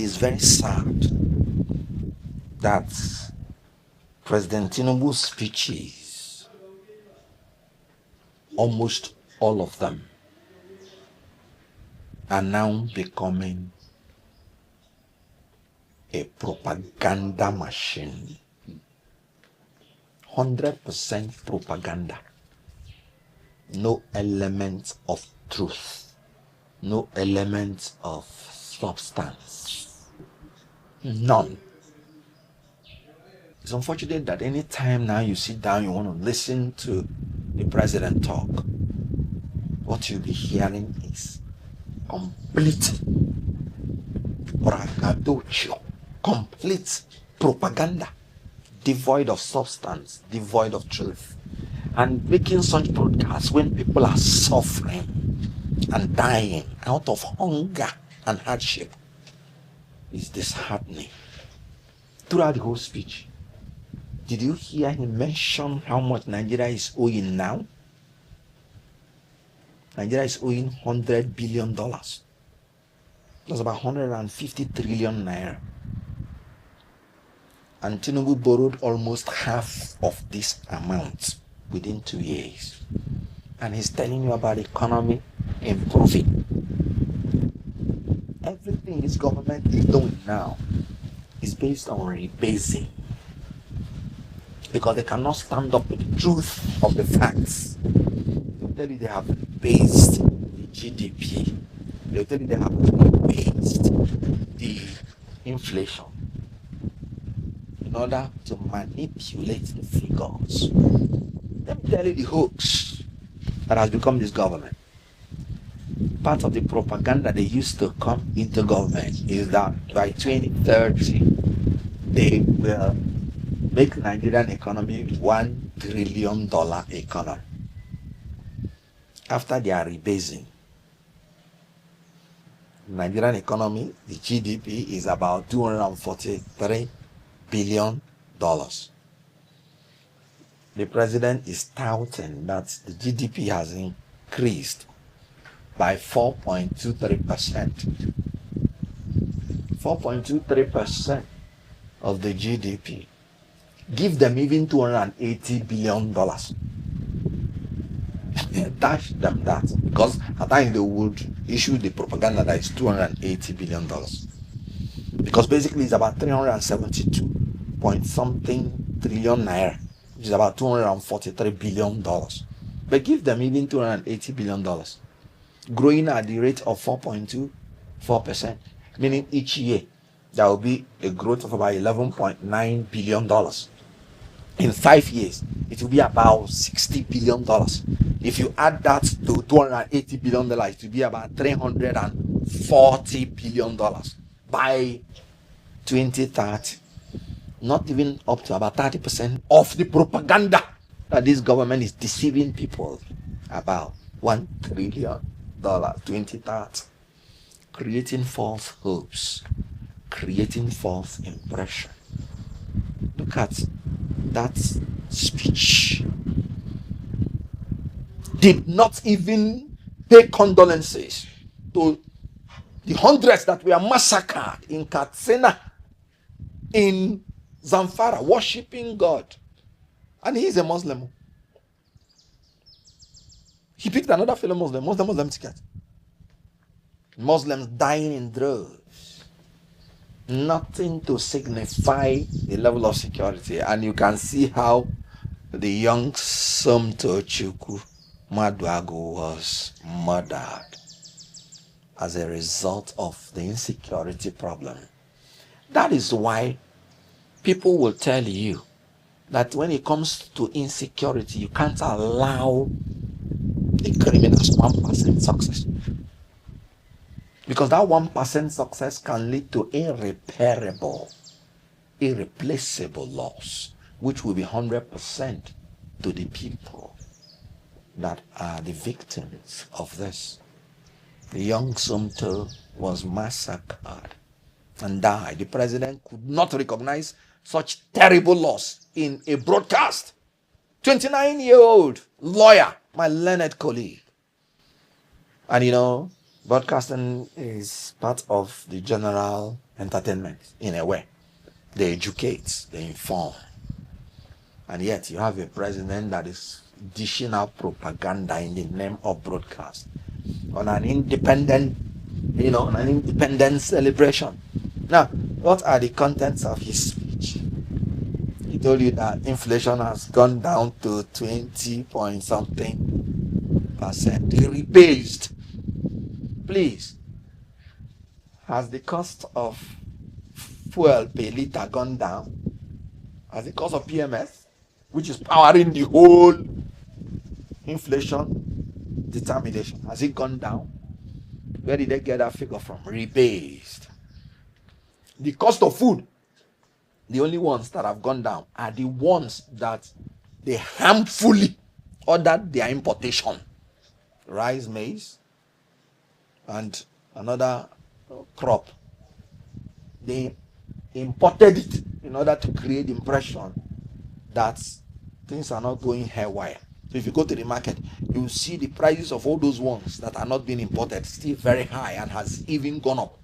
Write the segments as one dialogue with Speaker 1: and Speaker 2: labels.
Speaker 1: is very sad that President Tinubu's speeches, almost all of them, are now becoming a propaganda machine. 100% propaganda. No element of truth. No element of substance. None. It's unfortunate that any time now you sit down, you want to listen to the president talk, what you'll be hearing is complete braggadocio, complete propaganda, devoid of substance, devoid of truth. And making such broadcasts when people are suffering and dying out of hunger and hardship is disheartening. Throughout the whole speech, did you hear him mention how much Nigeria is owing now? Nigeria is owing $100 billion. That's about 150 trillion naira. And Tinubu borrowed almost half of this amount within 2 years. And he's telling you about economy improving. Everything this government is doing now is based on rebasing. Because they cannot stand up with the truth of the facts. They'll tell you they have rebased the GDP. They'll tell you they have rebased the inflation in order to manipulate the figures. Let me tell you the hoax that has become this government. Part of the propaganda they used to come into government is that by 2030 they will make Nigerian economy $1 trillion economy. After they are rebasing, Nigerian economy, the GDP is about $243 billion. The president is touting that the GDP has increased by 4.23%. 4.23% of the GDP. Give them even $280 billion. Dash them that, because at times they would issue the propaganda that is $280 billion. Because basically it's about 372 point something trillion naira, which is about $243 billion. But give them even $280 billion, growing at the rate of 4.24%, meaning each year there will be a growth of about $11.9 billion. In 5 years, it will be about $60 billion. If you add that to $280 billion, it will be about $340 billion by 2030. Not even up to about 30% of the propaganda that this government is deceiving people about. $1 trillion, 2030. Creating false hopes, creating false impression. Look at that speech. Did not even pay condolences to the hundreds that were massacred in Katsina, in Zamfara, worshipping God. And he is a Muslim. He picked another fellow Muslim ticket. Muslims dying in droves. Nothing to signify the level of security. And you can see how the young Somto Chukwu Maduago was murdered as a result of the insecurity problem. That is why people will tell you that when it comes to insecurity, you can't allow the criminals 1% success. Because that 1% success can lead to irreparable, irreplaceable loss, which will be 100% to the people that are the victims of this. The young Sumter was massacred and died. The president could not recognize such terrible loss in a broadcast. 29-year-old lawyer, my learned colleague. And Broadcasting is part of the general entertainment in a way. They educate, they inform. And yet you have a president that is dishing out propaganda in the name of broadcast on an independent, on an independent celebration. Now, what are the contents of his speech? He told you that inflation has gone down to 20 point something percent. He rebased. Please, has the cost of fuel per liter gone down? Has the cost of PMS, which is powering the whole inflation determination, has it gone down? Where did they get that figure from? Rebased. The cost of food, the only ones that have gone down are the ones that they harmfully ordered their importation. Rice, maize, and another crop. They imported it in order to create the impression that things are not going haywire. So if you go to the market, you see the prices of all those ones that are not being imported still very high and has even gone up.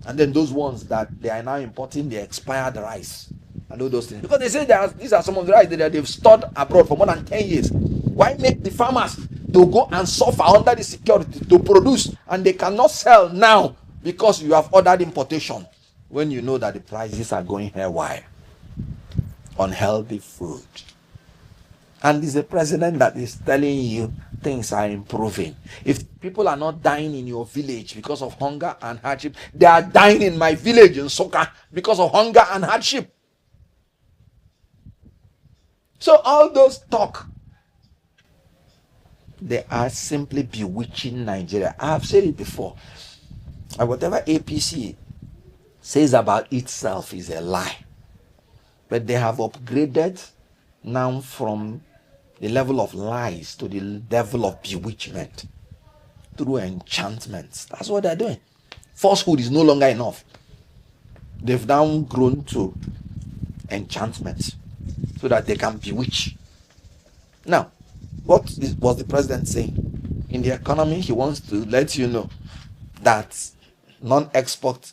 Speaker 1: And then those ones that they are now importing, the expired rice and all those things. Because they say these are some of the rice that they've stored abroad for more than 10 years. Why make the farmers to go and suffer under the security to produce, and they cannot sell now because you have ordered importation when you know that the prices are going haywire? Unhealthy food. And it's a president that is telling you things are improving. If people are not dying in your village because of hunger and hardship, they are dying in my village in Soka because of hunger and hardship. So all those talk, they are simply bewitching Nigeria. I have said it before. And whatever APC says about itself is a lie. But they have upgraded now from the level of lies to the level of bewitchment through enchantments. That's what they're doing. Falsehood is no longer enough. They've now grown to enchantments so that they can bewitch. Now, what was the president saying? In the economy, he wants to let you know that non-oil export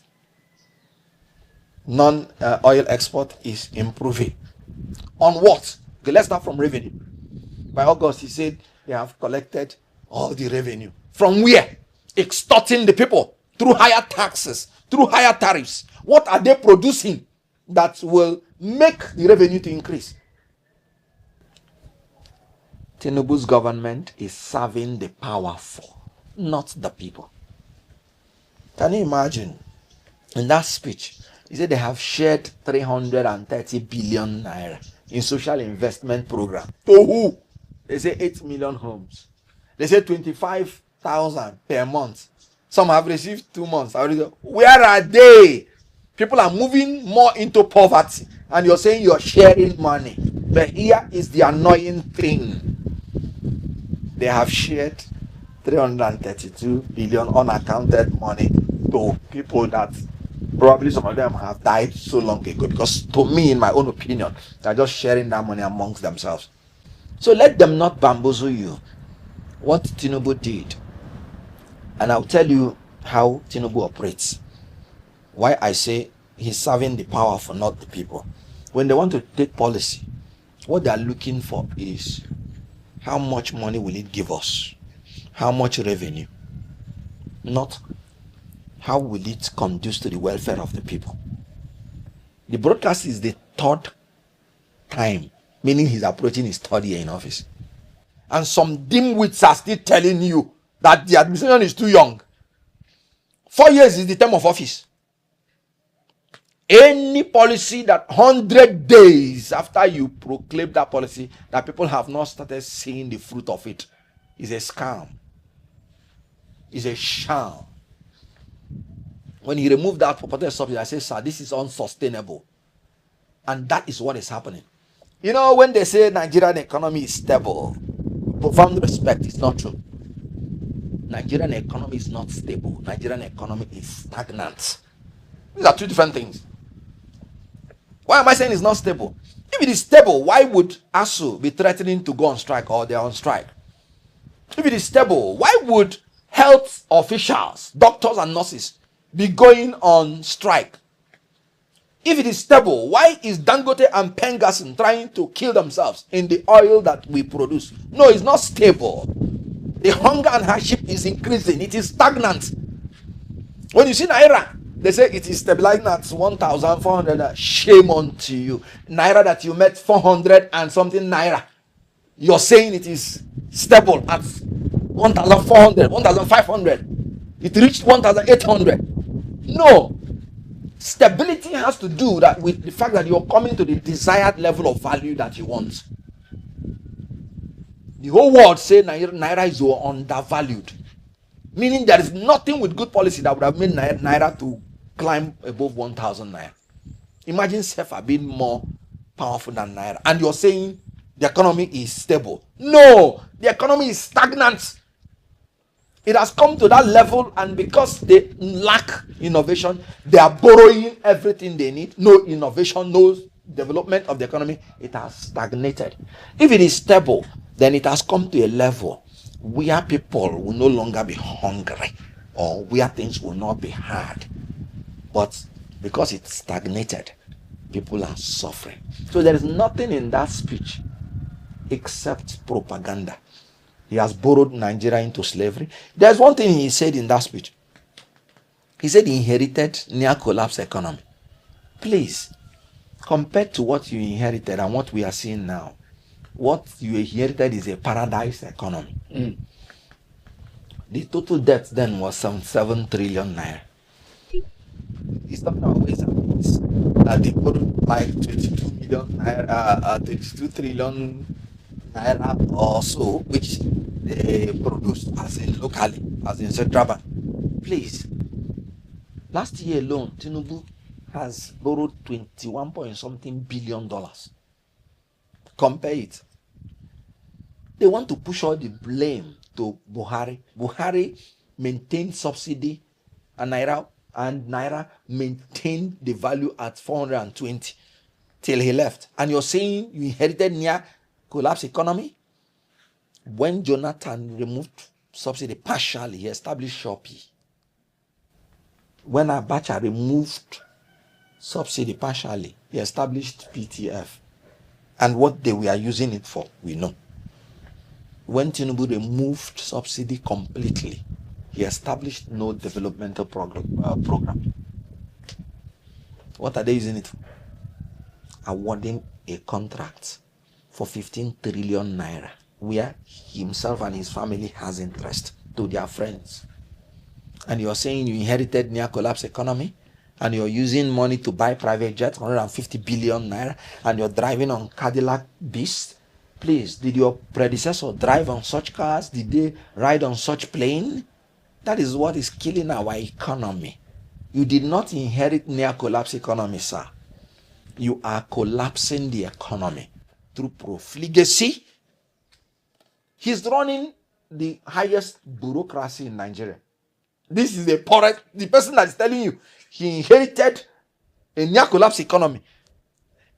Speaker 1: is improving. On what? Okay, let's start from revenue. By August, he said they have collected all the revenue. From where? Extorting the people through higher taxes, through higher tariffs. What are they producing that will make the revenue to increase? Tinubu's government is serving the powerful, not the people. Can you imagine? In that speech, he said they have shared 330 billion naira in social investment program. To who? They say 8 million homes. They say 25,000 per month. Some have received 2 months. Where are they? People are moving more into poverty, and you're saying you're sharing money. But here is the annoying thing. They have shared 332 billion unaccounted money to people that probably some of them have died so long ago. Because to me, in my own opinion, they're just sharing that money amongst themselves. So let them not bamboozle you. What Tinubu did, and I'll tell you how Tinubu operates. Why I say he's serving the powerful, not the people. When they want to take policy, what they are looking for is how much money will it give us? How much revenue? Not how will it conduce to the welfare of the people. The broadcast is the third time, meaning he's approaching his third year in office. And some dimwits are still telling you that the administration is too young. 4 years is the term of office. Any policy that 100 days after you proclaim that policy, that people have not started seeing the fruit of it, is a scam. Is a sham. When he removed that property subsidy, I said, sir, this is unsustainable. And that is what is happening. You know, when they say Nigerian economy is stable, profound respect, it's not true. Nigerian economy is not stable. Nigerian economy is stagnant. These are two different things. Why am I saying it's not stable? If it is stable, why would ASU be threatening to go on strike, or they are on strike? If it is stable, why would health officials, doctors and nurses, be going on strike? If it is stable, why is Dangote and Pengasson trying to kill themselves in the oil that we produce? No, it's not stable. The hunger and hardship is increasing. It is stagnant. When you see Naira, they say it is stabilizing at 1,400. Shame unto you. Naira that you met 400 and something Naira. You're saying it is stable at 1,400, 1,500. It reached 1,800. No. Stability has to do that with the fact that you're coming to the desired level of value that you want. The whole world say Naira is undervalued. Meaning there is nothing with good policy that would have made Naira to climb above 1,000 Naira. Imagine Sefa being more powerful than Naira. And you're saying the economy is stable. No, the economy is stagnant. It has come to that level, and because they lack innovation, they are borrowing everything they need. No innovation, no development of the economy. It has stagnated. If it is stable, then it has come to a level where people will no longer be hungry or where things will not be hard. But because it's stagnated, people are suffering. So there is nothing in that speech except propaganda. He has borrowed Nigeria into slavery. There's one thing he said in that speech. He said he inherited near collapse economy. Please, compared to what you inherited and what we are seeing now, what you inherited is a paradise economy. The total debt then was some 7 trillion naira. It's not always happens that they borrowed like 22 million naira, 22 trillion naira or so, which they produced as in locally, as in Central Bank. Please, last year alone, Tinubu has borrowed 21 point something billion dollars. Compare it. They want to push all the blame to Buhari. Buhari maintained subsidy and Naira maintained the value at 420 till he left. And you're saying you inherited near collapse economy? When Jonathan removed subsidy partially, he established Shopee. When Abacha removed subsidy partially, he established PTF. And what they were using it for, we know. When Tinubu removed subsidy completely, he established no developmental program. What are they using it for? Awarding a contract for 15 trillion naira, where himself and his family has interest to their friends. And you're saying you inherited near collapse economy, and you're using money to buy private jets, 150 billion naira, and you're driving on Cadillac Beast. Please, did your predecessor drive on such cars? Did they ride on such plane? That is what is killing our economy. You did not inherit near collapse economy, sir. You are collapsing the economy through profligacy. He's running the highest bureaucracy in Nigeria. This is the person that is telling you he inherited a near collapse economy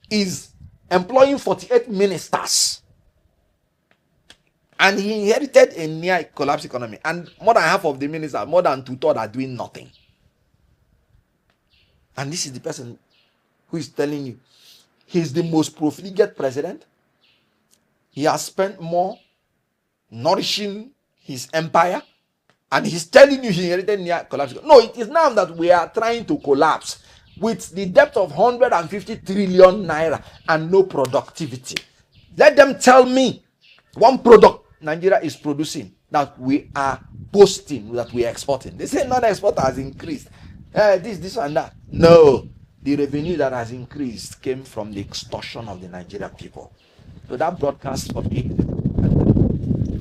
Speaker 1: is employing 48 ministers. And he inherited a near collapse economy. And more than half of the ministers, more than 2/3 are doing nothing. And this is the person who is telling you he's the most profligate president. He has spent more nourishing his empire. And he's telling you he inherited near collapse. No, it is now that we are trying to collapse with the debt of 150 trillion naira and no productivity. Let them tell me one product Nigeria is producing that we are boasting that we are exporting. They say non-export has increased. This and that. No, the revenue that has increased came from the extortion of the Nigerian people. So that broadcast for me.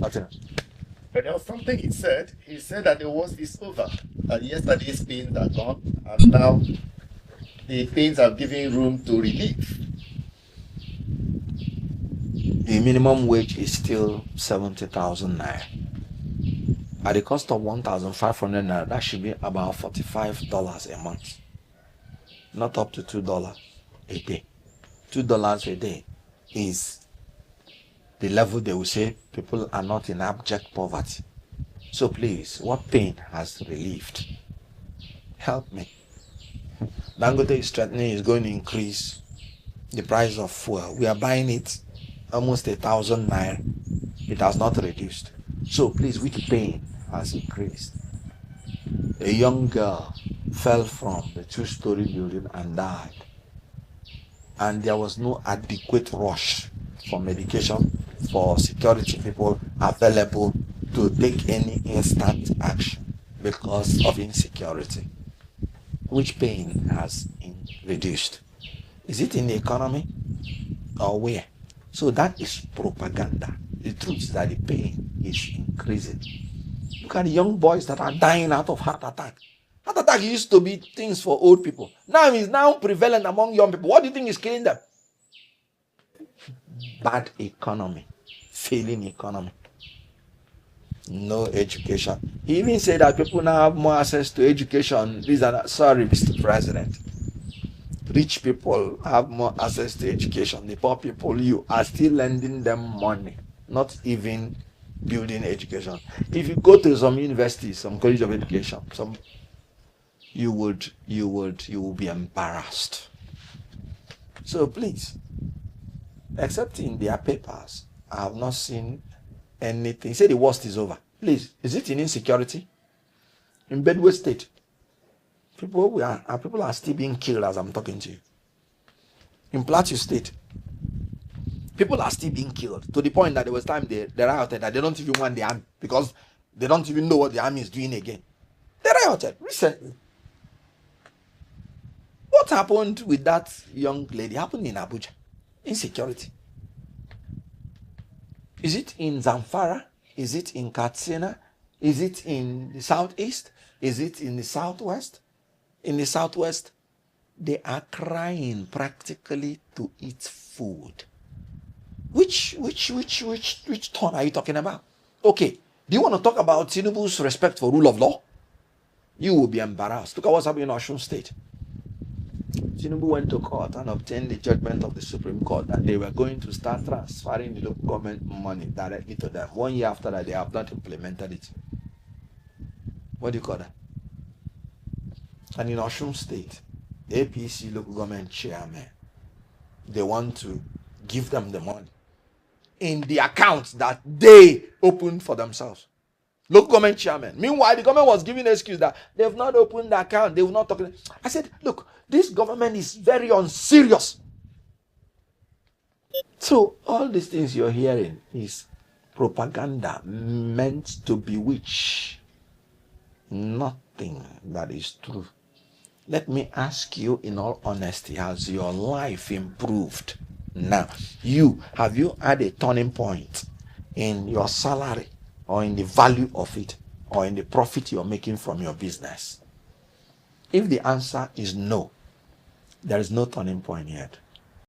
Speaker 2: But there was something he said. He said that the worst is over. That yesterday's pains are gone, and now the pains are giving room to relief.
Speaker 1: The minimum wage is still 70,000 naira. At the cost of 1,500 naira, that should be about $45 a month. Not up to $2 a day. $2 a day is the level they will say people are not in abject poverty. So please, what pain has relieved? Help me. Dangote is threatening is going to increase the price of fuel. We are buying it almost 1,000 naira. It has not reduced. So please, which pain has increased? A young girl fell from the 2-story building and died. And there was no adequate rush for medication, for security people available to take any instant action because of insecurity. Which pain has reduced? Is it in the economy or where? So that is propaganda. The truth is that the pain is increasing. Look at the young boys that are dying out of heart attack. Heart attack used to be things for old people. Now it's now prevalent among young people. What do you think is killing them? Bad economy, failing economy, no education. He even said that people now have more access to education. These are not, sorry, Mr. President. Rich people have more access to education. The poor people, you are still lending them money, not even building education. If you go to some universities, some college of education, you will be embarrassed. So please, except in their papers, I have not seen anything. Say the worst is over. Please, is it in insecurity? In Bedouin State, people are still being killed as I'm talking to you. In Plateau State, people are still being killed to the point that there was time they rioted that they don't even want the army because they don't even know what the army is doing again. They rioted recently. What happened with that young lady happened in Abuja. Insecurity. Is it in Zamfara? Is it in Katsina? Is it in the southeast? Is it in the southwest? In the southwest, they are crying practically to eat food. Which turn are you talking about? Okay, do you want to talk about Tinubu's respect for rule of law? You will be embarrassed. Look at what's happening in Osun State. Tinubu went to court and obtained the judgment of the Supreme Court that they were going to start transferring the local government money directly to them. 1 year after that, they have not implemented it. What do you call that? And in Osun State, the APC local government chairman, they want to give them the money in the accounts that they opened for themselves. Local government chairman. Meanwhile, the government was giving an excuse that they have not opened the account. They will not talk. I said, look, this government is very unserious. So all these things you're hearing is propaganda meant to bewitch. Nothing that is true. Let me ask you in all honesty, has your life improved? Now, have you had a turning point in your salary or in the value of it or in the profit you're making from your business? If the answer is no, there is no turning point yet.